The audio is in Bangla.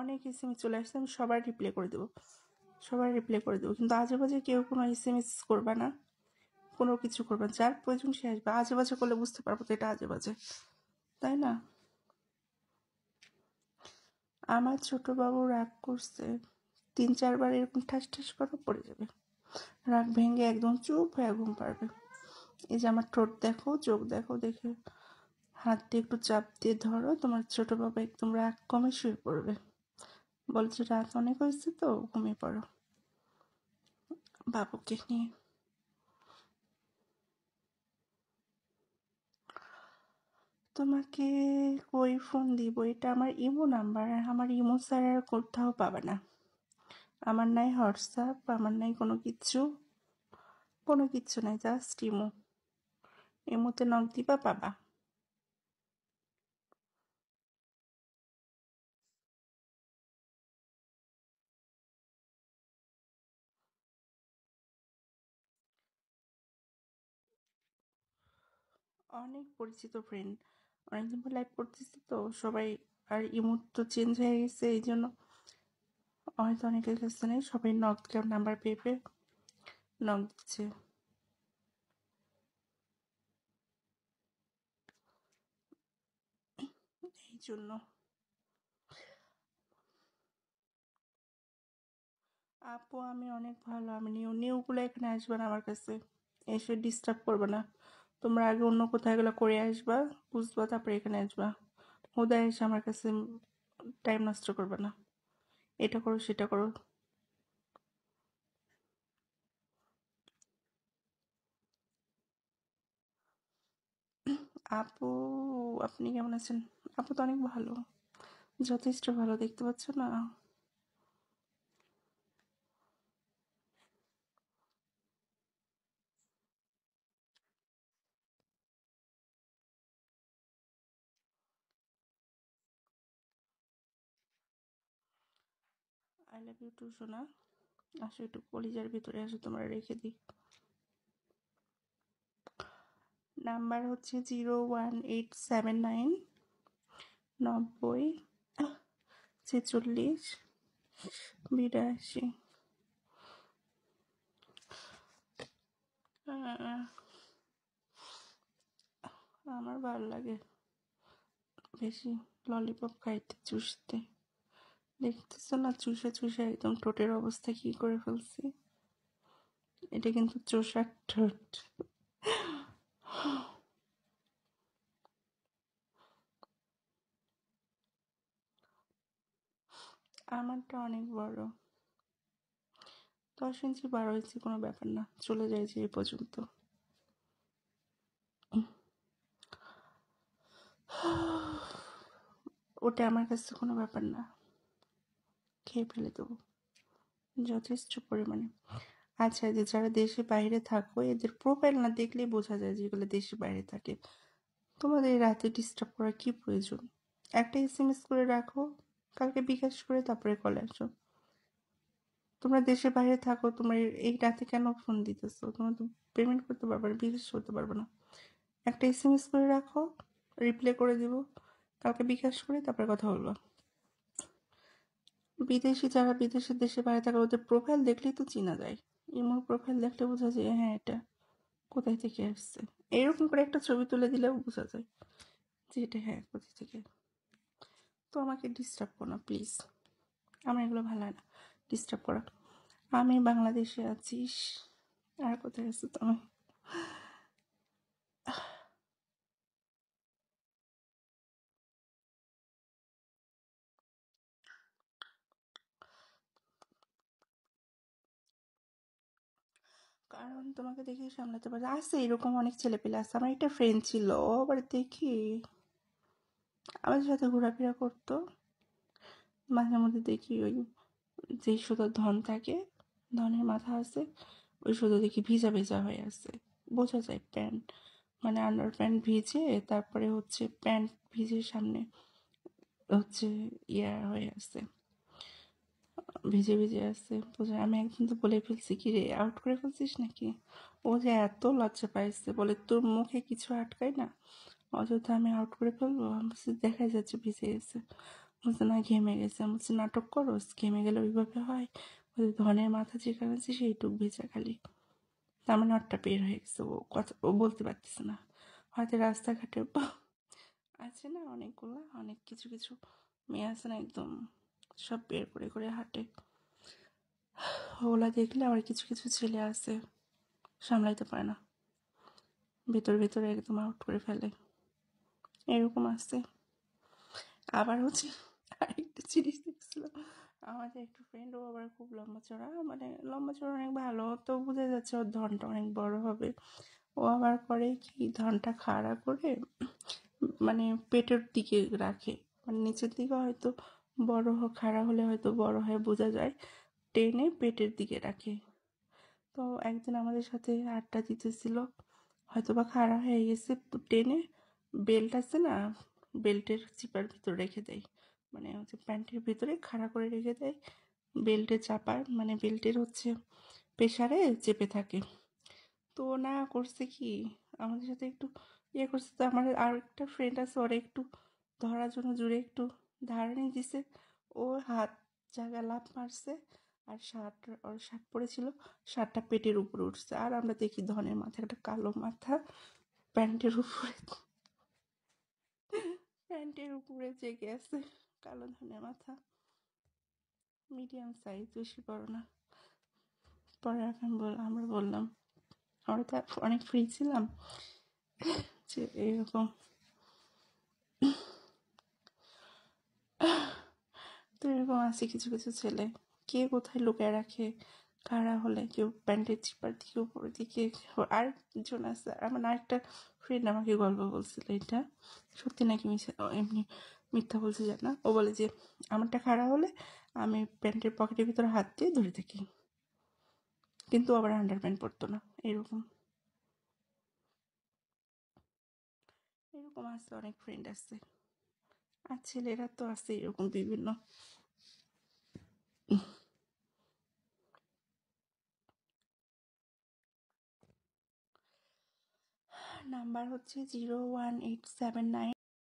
অনেক এসএমএস চলে আসছে, আমি সবার রিপ্লাই করে দেবো, কিন্তু আজে বাজে কেউ কোনো এসএমএস করবে না, কোনো কিছু করবে না। যার প্রয়োজন সে আসবে, আজে বাজে করলে বুঝতে পারবো তো এটা আজে বাজে, তাই না? আমার ছোট বাবু রাগ করছে, 3-4 বার এরকম ঠাস ঠাস করে পড়ে যাবে, রাগ ভেঙে একদম চুপ হয়ে ঘুম পারবে। এই যে আমার ঠোঁট দেখো, চোখ দেখো, দেখে হাত দিয়ে একটু চাপ দিয়ে ধরো, তোমার ছোট বাবু একদম রাগ কমে শুয়ে পড়বে। বলছে রাত অনেক হয়েছে তো, ঘুমিয়ে পড়ো বাবুকে নিয়ে। তোমাকে কই ফোন দিব, এটা আমার ইমো নাম্বার, আমার ইমো ছাড়া আর কোথাও পাবে না। আমার নাই হোয়াটসঅ্যাপ, আমার নাই কোনো কিচ্ছু নাই, জাস্ট ইমো। ইমোতে নক দিবা, পাবা। অনেক পরিচিত ফ্রেন্ড, অনেকদিন পর লাইভ করতেছি তো সবাই, আর ইমো তো চেঞ্জ হয়ে গেছে, এই জন্য হয়তো অনেকের কাছে নেই, সবাই নক দিলাম, নাম্বার পেয়ে পেয়ে নক দিচ্ছে, এই জন্য। আপু আমি অনেক ভালো, আমি নিউগুলো এখানে আসবে না আমার কাছে, এসে ডিস্টার্ব করবে না। তোমরা আগে অন্য কোথায় গেলে করে আসবা, বুঝবা, তারপরে এখানে আসবা। হুদায় এসে আমার কাছে টাইম নষ্ট করবে না, এটা করো সেটা করো। আপু আপনি কেমন আছেন? আপু তো অনেক ভালো, যথেষ্ট ভালো, দেখতে পাচ্ছ না? আই লাভ ইউ টু সোনা। আসো একটু কলিজার ভিতরে আসো, তোমরা রেখে দিই। নাম্বার হচ্ছে 01879 90 46 82। আমার ভালো লাগে বেশি ললিপপ খাইতে, চুষতে। দেখতেছো না, চুষে চুষে একদম ঠোঁটের অবস্থা কি করে ফেলছি। এটা কিন্তু চোষার ঠোঁট। আমারটা অনেক বড়, 10 ইঞ্চি 12 ইঞ্চি কোনো ব্যাপার না, চলে যায় যে এই পর্যন্ত। ওটা আমার কাছে কোনো ব্যাপার না, খেয়ে ফেলে দেবো যথেষ্ট পরিমাণে। আচ্ছা, যে যারা দেশে বাইরে থাকো, এদের প্রোফাইল না দেখলেই বোঝা যায় যে এগুলো দেশে বাইরে থাকে। তোমাদের রাতে ডিস্টার্ব করার কি প্রয়োজন? একটা এসএমএস করে রাখো, কালকে বিকাশ করে তারপরে কলে আসো। তোমরা দেশে বাইরে থাকো, তোমরা এই রাতে কেন ফোন দিতেছো? তোমরা তো পেমেন্ট করতে পারবে না, বিকাশ করতে পারবে না। একটা এসএমএস করে রাখো, রিপ্লাই করে দিব, কালকে বিকাশ করে তারপরে কথা বলবো। বিদেশি যারা বিদেশের দেশে বাইরে থাকে, ওদের প্রোফাইল দেখলেই তো চেনা যায়। ইমোর প্রোফাইল দেখলে বোঝা যায় হ্যাঁ এটা কোথায় থেকে আসছে। এরকম করে একটা ছবি তুলে দিলেও বোঝা যায় যে এটা হ্যাঁ কোথায় থেকে। তো আমাকে ডিস্টার্ব করো না প্লিজ, আমার এগুলো ভালো হয় না ডিস্টার্ব করা। আমি বাংলাদেশে আছিস, আর কোথায় আছো তুমি? কারণ তোমাকে দেখে সামলাতে পারছি, আছে এরকম অনেক ছেলে পেলে আছে। আমার একটা ফ্রেন্ড ছিল, ও আবার দেখি আমাদের সাথে ঘোরাফেরা করতো, মাঝে মধ্যে দেখি ওই যে সুতো ধন থাকে, ধনের মাথা আছে, ওই সুতো দেখি ভিজা ভিজা হয়ে আছে, বোঝা যায় প্যান্ট, মানে আন্ডার প্যান্ট ভিজে, তারপরে হচ্ছে প্যান্ট ভিজে সামনে হচ্ছে ইয়া হয়ে আছে, ভিজে ভিজে আছে, বোঝা। আমি একদিন তো বলে ফেলছি, কি রে আউট করে ফেলছিস নাকি? ও যে এত লজ্জা পাইছে, বলে তোর মুখে কিছু আটকায় না, অযথা আমি আউট করে ফেলবো, আমি বলছি, দেখাই যাচ্ছে ভিজে গেছে। বলছে না ঘেমে গেছে। আমি বলছি নাটক করো, ঘেমে গেলে ওইভাবে হয়? বলছে ধনের মাথা যেখানে আছে সেইটুক ভেজা খালি। তার মানে ওরটা বের হয়ে গেছে, ও কথা ও বলতে পারতেছে না। হয়তো রাস্তাঘাটে আছে না অনেকগুলা, অনেক কিছু কিছু মেয়ে আছে না একদম সব বের করে করে হাঁটে, ওগুলা দেখলে আবার কিছু কিছু ছেলে আছে সামলাইতে পারে না, ভেতর ভেতরে একদম আউট করে ফেলে, এরকম আছে। আবার হচ্ছে আরেকটা জিনিস দেখছিলাম, আমাদের একটু ফ্রেন্ড, ও আবার খুব লম্বা চড়া, মানে লম্বা চড়া অনেক ভালো, তো বোঝা যাচ্ছে ওর ধনটা অনেক বড় হবে। ও আবার করে কি, ধনটা খাড়া করে মানে পেটের দিকে রাখে, মানে নিচের দিকে হয়তো বড় খাড়া হলে হয়তো বড় হয় বোঝা যায়, টেনে পেটের দিকে রাখে। তো একদিন আমাদের সাথে আড্ডা দিতেছিল, হয়তো বা খাড়া হয়ে গেছে, টেনে বেল্ট আছে না, বেল্টের চিপার ভিতর রেখে দেয়, মানে হচ্ছে প্যান্টের ভিতরে খাড়া করে রেখে দেয়, বেল্টে চাপার মানে বেল্টের হচ্ছে প্রেসারে চেপে থাকে। তো না করছে কি, আমাদের সাথে একটু ইয়ে করছে, তো আমার আর একটা ফ্রেন্ড আছে, ওরা একটু ধরার জন্য জুড়ে একটু ধারণি দিছে, ও হাত জায়গা লাফ মারছে, আর শার্ট, ওর শার্ট পরেছিল, শার্টটা পেটের উপরে উঠছে, আর আমরা দেখি ধনের মাথা, একটা কালো মাথা প্যান্টের উপরে, প্যান্টের উপরে জেগে আছে কালো ধনের মাথা, মিডিয়াম সাইজ, বেশি বড় না। পরে এখন আমরা বললাম, আমরা তো অনেক ফ্রি ছিলাম, যে এরকম, তো এরকম আছে কিছু কিছু ছেলে, কে কোথায় লুকিয়ে রাখে, কারা হলে কেউ প্যান্টের চিপার দিকে উপরের দিকে। আর একজন আছে, আমার আরেকটা ফ্রেন্ড আমাকে গল্প বলছিল, এটা সত্যি নাকি এমনি মিথ্যা বলছে জানা, ও বলে যে আমারটা খাড়া হলে আমি প্যান্টের পকেটের ভিতরে হাত দিয়ে ধরে থাকি, কিন্তু আবার আন্ডার প্যান্ট পরতো না, এরকম এরকম আছে, অনেক ফ্রেন্ড আছে। আর ছেলেরা তো আছে এরকম বিভিন্ন। নাম্বার হচ্ছে 01879